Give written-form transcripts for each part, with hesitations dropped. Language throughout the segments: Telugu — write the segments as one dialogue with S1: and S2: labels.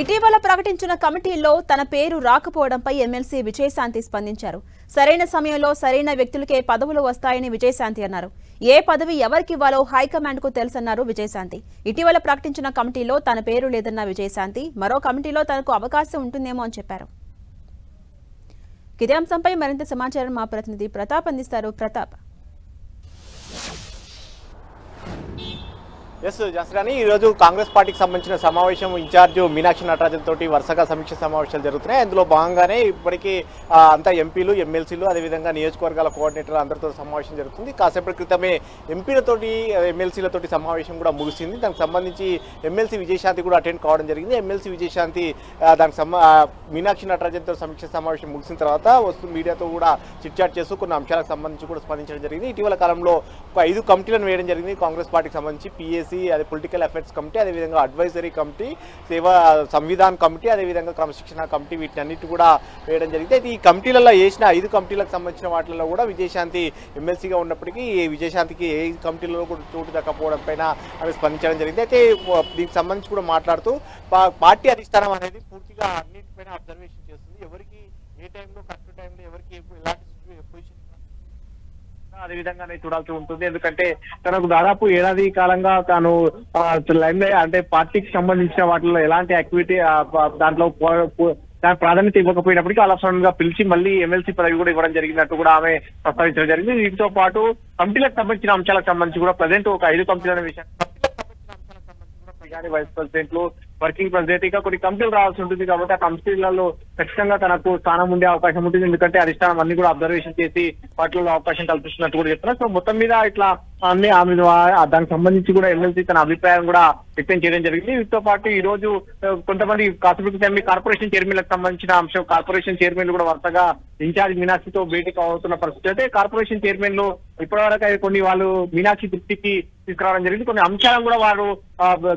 S1: ఇటీవల ప్రకటించిన కమిటీల్లో తన పేరు రాకపోవడంపై ఎమ్మెల్సీ విజయశాంతి స్పందించారు. సరైన సమయంలో సరైన వ్యక్తులకే పదవులు వస్తాయని విజయశాంతి అన్నారు. ఏ పదవి ఎవరికి ఇవ్వాలో హైకమాండ్ కు తెలుసన్నారు విజయశాంతి. ఇటీవల ప్రకటించిన కమిటీలో తన పేరు లేదన్న విజయశాంతి మరో కమిటీలో తనకు అవకాశం ఉంటుందేమో అని చెప్పారు. ఇదే అంశంపై మరింత సమాచారం మా ప్రతినిధి ప్రతాప్ అందిస్తారు. ప్రతాప్.
S2: ఎస్ జస్రాని, ఈరోజు కాంగ్రెస్ పార్టీకి సంబంధించిన సమావేశం ఇన్ఛార్జ్ మీనాక్షి నటరాజన్ తోటి వరుసగా సమీక్ష సమావేశాలు జరుగుతున్నాయి. అందులో భాగంగానే ఇప్పటికీ అంతా ఎంపీలు, ఎమ్మెల్సీలు, అదేవిధంగా నియోజకవర్గాల కోఆర్డినేటర్లు అందరితో సమావేశం జరుగుతుంది. కాసేపటి క్రితమే ఎంపీలతోటి, ఎమ్మెల్సీలతోటి సమావేశం కూడా ముగిసింది. దానికి సంబంధించి ఎమ్మెల్సీ విజయశాంతి కూడా అటెండ్ కావడం జరిగింది. ఎమ్మెల్సీ విజయశాంతి దానికి మీనాక్షి నటరాజన్తో సమీక్ష సమావేశం ముగిసిన తర్వాత మీడియాతో కూడా చిట్చాట్ చేస్తూ కొన్ని అంశాలకు సంబంధించి కూడా స్పందించడం జరిగింది. ఇటీవల కాలంలో ఒక 5 కమిటీలను వేయడం జరిగింది కాంగ్రెస్ పార్టీకి సంబంధించి. పిఎస్, అదే పొలిటికల్ అఫైర్స్ కమిటీ, అదేవిధంగా అడ్వైజరీ కమిటీ, సేవా సంవిధాన్ కమిటీ, అదేవిధంగా క్రమశిక్షణ కమిటీ, వీటన్నిటి కూడా వేయడం జరిగింది. అయితే ఈ కమిటీలలో వేసిన 5 కమిటీలకు సంబంధించిన వాటిలో కూడా విజయశాంతి ఎమ్మెల్సీగా ఉన్నప్పటికీ విజయశాంతికి ఏ కమిటీలలో కూడా చోటు దక్కపోవడం పైన ఆమె స్పందించడం జరిగింది. అయితే దీనికి సంబంధించి కూడా మాట్లాడుతూ పార్టీ అధిష్టానం అనేది పూర్తిగా అన్నిటిపైన అబ్జర్వేషన్ చేస్తుంది. ఎవరికి ఏ టైంలో, కరెక్ట్ టైంలో ఎవరికి ఎలాంటి పొజిషన్ అదేవిధంగానే చూడాల్సి ఉంటుంది. ఎందుకంటే తనకు దాదాపు ఏడాది కాలంగా తాను అంటే పార్టీకి సంబంధించిన వాటిలో ఎలాంటి యాక్టివిటీ దాంట్లో ప్రాధాన్యత ఇవ్వకపోయినప్పటికీ అలసంగా పిలిచి మళ్ళీ ఎమ్మెల్సీ పదవి కూడా ఇవ్వడం జరిగినట్టు కూడా ఆమె ప్రస్తావించడం జరిగింది. దీంతో పాటు కమిటీలకు సంబంధించిన అంశాలకు సంబంధించి కూడా ప్రజెంట్ ఒక 5 కమిటీల విషయం, వైస్ ప్రెసిడెంట్లు, వర్కింగ్ ప్రెసిడెంట్, ఇంకా కొన్ని కమిటీలు రావాల్సి ఉంటుంది. కాబట్టి ఆ కమిటీలలో ఖచ్చితంగా తనకు స్థానం ఉండే అవకాశం ఉంటుంది. ఎందుకంటే అధిష్టానం అన్ని కూడా అబ్జర్వేషన్ చేసి వాటిలో అవకాశం కల్పిస్తున్నట్టు కూడా చెప్తున్నారు. సో మొత్తం మీద ఇట్లా అన్ని ఆమె దానికి సంబంధించి కూడా ఎమ్మెల్సీ తన అభిప్రాయం కూడా వ్యక్తం చేయడం జరిగింది. వీటితో పాటు ఈ రోజు కొంతమంది కాసేపటి కార్పొరేషన్ చైర్మన్లకు సంబంధించిన అంశం, కార్పొరేషన్ చైర్మన్లు కూడా వరుసగా ఇన్ఛార్జ్ మీనాక్షితో భేటీ అవుతున్న పరిస్థితి. అయితే కార్పొరేషన్ చైర్మన్లు ఇప్పటివరకు కొన్ని వాళ్ళు మీనాక్షి దృష్టికి తీసుకురావడం జరిగింది. కొన్ని అంశాలను కూడా వారు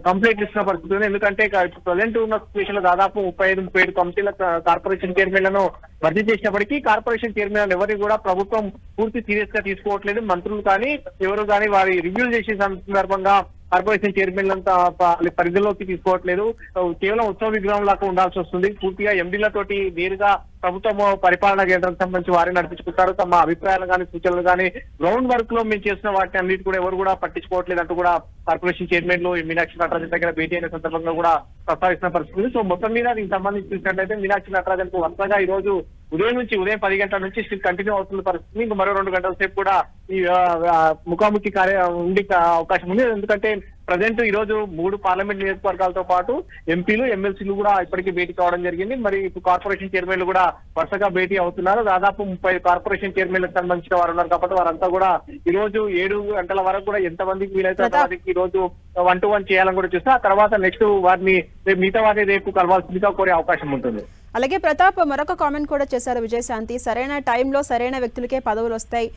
S2: కంప్లైంట్ ఇస్తున్న పరిస్థితి ఉంది. ఎందుకంటే ప్రజెంట్ ఉన్న సిచ్యువేషన్ లో దాదాపు 35-37 కమిటీల కార్పొరేషన్ చైర్మన్లను భర్తీ చేసినప్పటికీ కార్పొరేషన్ చైర్మన్ ఎవరిని కూడా ప్రభుత్వం పూర్తి సీరియస్ గా తీసుకోవట్లేదు. మంత్రులు కానీ ఎవరు కానీ వారి రివ్యూ చేసే సందర్భంగా కార్పొరేషన్ చైర్మన్లంతా పరిధిలోకి తీసుకోవట్లేదు. కేవలం ఉత్సవ విగ్రహం లాగా ఉండాల్సి వస్తుంది. పూర్తిగా ఎండీలతోటి నేరుగా ప్రభుత్వం పరిపాలనా కేంద్రానికి సంబంధించి వారిని నడిపించుకుంటారు. తమ అభిప్రాయాలు కానీ, సూచనలు కానీ గ్రౌండ్ వర్క్ లో మేము చేసిన వాటిని అన్నిటి కూడా ఎవరు కూడా పట్టించుకోవట్లేదు అంటూ కూడా కార్పొరేషన్ చైర్మన్లు మీనాక్షి నటరాజన్ దగ్గర భేటీ అయిన సందర్భంగా కూడా ప్రస్తావిస్తున్న పరిస్థితి. సో మొత్తం మీద దీనికి సంబంధించి చూసినట్లయితే మీనాక్షి నటరాజన్ కు వరుసగా ఈ రోజు ఉదయం 10 గంటల నుంచి స్టిల్ కంటిన్యూ అవుతున్న పరిస్థితి. ఇంక మరో 2 గంటల సేపు కూడా ఈ ముఖాముఖి ఉండే అవకాశం ఉంది. ఎందుకంటే ప్రజెంట్ ఈ రోజు 3 పార్లమెంట్ నియోజకవర్గాలతో పాటు ఎంపీలు, ఎమ్మెల్సీలు కూడా ఇప్పటికీ భేటీ కావడం జరిగింది. మరి ఇప్పుడు కార్పొరేషన్ చైర్మన్లు కూడా వరుసగా భేటీ అవుతున్నారు. దాదాపు 30 కార్పొరేషన్ చైర్మన్లకు సంబంధించిన వారు ఉన్నారు. కాబట్టి వారంతా కూడా ఈ రోజు 7 గంటల వరకు కూడా ఎంతమందికి వీలైతే అంతమందికి ఈ రోజు 1-to-1 చేయాలని కూడా చూస్తే ఆ తర్వాత నెక్స్ట్ వారిని మిగతా వారిని రేపు కలవాల్సిందిగా కోరే అవకాశం ఉంటుంది.
S1: అలాగే ప్రతాప్ మరొక కామెంట్ కూడా చేశారు విజయశాంతి. సరైన టైంలో సరైన వ్యక్తులకే పదవులు వస్తాయి.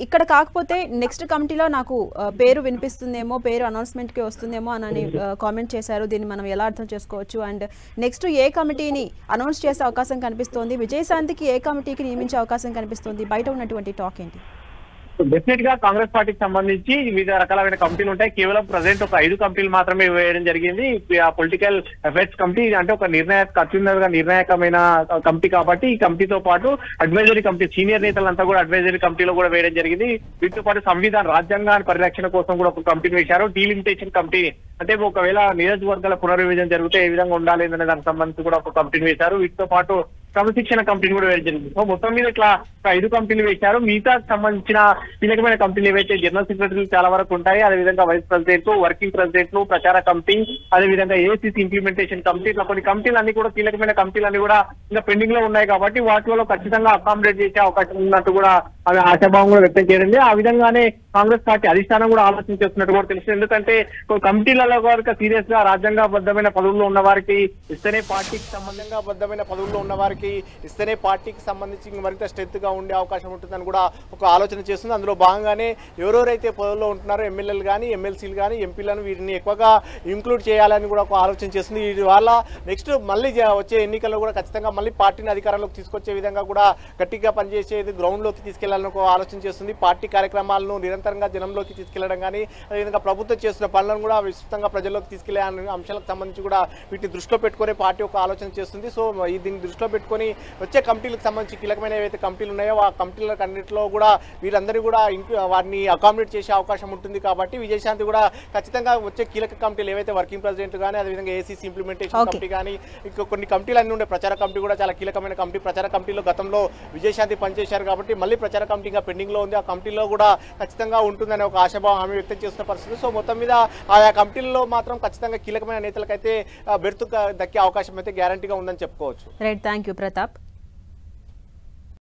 S1: ఇక్కడ కాకపోతే నెక్స్ట్ కమిటీలో నాకు పేరు వినిపిస్తుందేమో, పేరు అనౌన్స్మెంట్ కి వస్తుందేమో అని కామెంట్ చేశారు. దీన్ని మనం ఎలా అర్థం చేసుకోవచ్చు? అండ్ నెక్స్ట్ ఏ కమిటీని అనౌన్స్ చేసే అవకాశం కనిపిస్తోంది? విజయశాంతికి ఏ కమిటీకి నియమించే అవకాశం కనిపిస్తుంది? బయట ఉన్నటువంటి టాక్ ఏంటి?
S2: డెఫినెట్ గా కాంగ్రెస్ పార్టీకి సంబంధించి వివిధ రకాలైన కమిటీలు ఉంటాయి. కేవలం ప్రజెంట్ ఒక 5 కమిటీలు మాత్రమే వేయడం జరిగింది. పొలిటికల్ అఫైర్స్ కమిటీ అంటే ఒక నిర్ణాయకమైన కమిటీ కాబట్టి ఈ కమిటీతో పాటు అడ్వైజరీ కమిటీ, సీనియర్ నేతలంతా కూడా అడ్వైజరీ కమిటీలో కూడా వేయడం జరిగింది. వీటితో పాటు రాజ్యాంగాన్ని పరిరక్షణ కోసం కూడా ఒక కమిటీని వేశారు. డీలిమిటేషన్ కమిటీ అంటే ఒకవేళ నియోజకవర్గాల పునర్విభజన జరిగితే ఏ విధంగా ఉండాలి అనే దానికి సంబంధించి కూడా ఒక కమిటీని వేశారు. వీటితో పాటు క్రమశిక్షణ కమిటీని కూడా వేయడం జరిగింది. సో మొత్తం మీద ఇట్లా 5 కమిటీలు వేశారు. మిగతా సంబంధించిన కీలకమైన కమిటీలు ఏవైతే జనరల్ సెక్రటరీలు చాలా వరకు ఉంటాయి, అదేవిధంగా వైస్ ప్రెసిడెంట్లు, వర్కింగ్ ప్రెసిడెంట్లు, ప్రచార కమిటీ, అదేవిధంగా ఏసీసీ ఇంప్లిమెంటేషన్ కమిటీ, ఇట్లా కొన్ని కమిటీలు అన్ని కూడా కీలకమైన కమిటీలన్నీ కూడా ఇంకా పెండింగ్ లో ఉన్నాయి. కాబట్టి వాటిలో ఖచ్చితంగా అకామిడేట్ చేసే అవకాశం ఉన్నట్టు కూడా ఆమె ఆశాభావం కూడా వ్యక్తం చేయండి. ఆ విధంగానే కాంగ్రెస్ పార్టీ అధిష్టానం కూడా ఆలోచన చేస్తున్నట్టు కూడా తెలుస్తుంది. ఎందుకంటే కమిటీలలో కనుక సీరియస్ గా రాజ్యాంగబద్ధమైన పదవుల్లో ఉన్న వారికి ఇస్తేనే పార్టీకి సంబంధంగా బద్దమైన పదవుల్లో ఉన్న వారికి
S3: నేతలకి ఇస్తేనే పార్టీకి సంబంధించి మరింత స్ట్రెంత్గా ఉండే అవకాశం ఉంటుందని కూడా ఒక ఆలోచన చేస్తుంది. అందులో భాగంగానే ఎవరెవరైతే పదవుల్లో ఉంటున్నారో ఎమ్మెల్యేలు కానీ ఎమ్మెల్సీలు కానీ ఎంపీలను వీరిని ఎక్కువగా ఇంక్లూడ్ చేయాలని కూడా ఒక ఆలోచన చేస్తుంది. ఇవాళ నెక్స్ట్ మళ్ళీ వచ్చే ఎన్నికల్లో కూడా ఖచ్చితంగా మళ్ళీ పార్టీని అధికారంలోకి తీసుకొచ్చే విధంగా కూడా గట్టిగా పనిచేసేది గ్రౌండ్లోకి తీసుకెళ్లాలని ఒక ఆలోచన చేస్తుంది. పార్టీ కార్యక్రమాలను నిరంతరంగా జనంలోకి తీసుకెళ్లడం కానీ అదేవిధంగా ప్రభుత్వం చేస్తున్న పనులను కూడా విస్తృతంగా ప్రజల్లోకి తీసుకెళ్లే అంశాలకు సంబంధించి కూడా వీటిని దృష్టిలో పెట్టుకునే పార్టీ ఒక ఆలోచన చేస్తుంది. సో దీన్ని దృష్టిలో పెట్టుకొని వచ్చే కమిటీలకు సంబంధించి కీలకమైన ఏవైతే కమిటీలు ఉన్నాయో ఆ కమిటీలకు అన్నింటిలో కూడా వీరందరినీ కూడా వారిని అకామిడేట్ చేసే అవకాశం ఉంటుంది. కాబట్టి విజయశాంతి కూడా ఖచ్చితంగా వచ్చే కీలక కమిటీలు ఏవైతే వర్కింగ్ ప్రెసిడెంట్ కానీ అదేవిధంగా ఏసీసీ ఇంప్లిమెంటేషన్ కమిటీ కానీ ఇంకా కొన్ని కమిటీలు అన్నీ ఉండే ప్రచార కమిటీ కూడా చాలా కీలకమైన కమిటీ. ప్రచార కమిటీలో గతంలో విజయశాంతి పనిచేశారు కాబట్టి మళ్ళీ ప్రచార కమిటీగా పెండింగ్ లో ఉంది. ఆ కమిటీలో కూడా ఖచ్చితంగా ఉంటుందనే ఒక ఆశాభావం ఆమె వ్యక్తం చేస్తున్న పరిస్థితి. సో మొత్తం మీద ఆయా కమిటీల్లో మాత్రం ఖచ్చితంగా కీలకమైన నేతలకైతే బెర్తు దక్కే అవకాశం అయితే గ్యారంటీగా ఉందని చెప్పుకోవచ్చు.
S1: Right, thank you Pratap.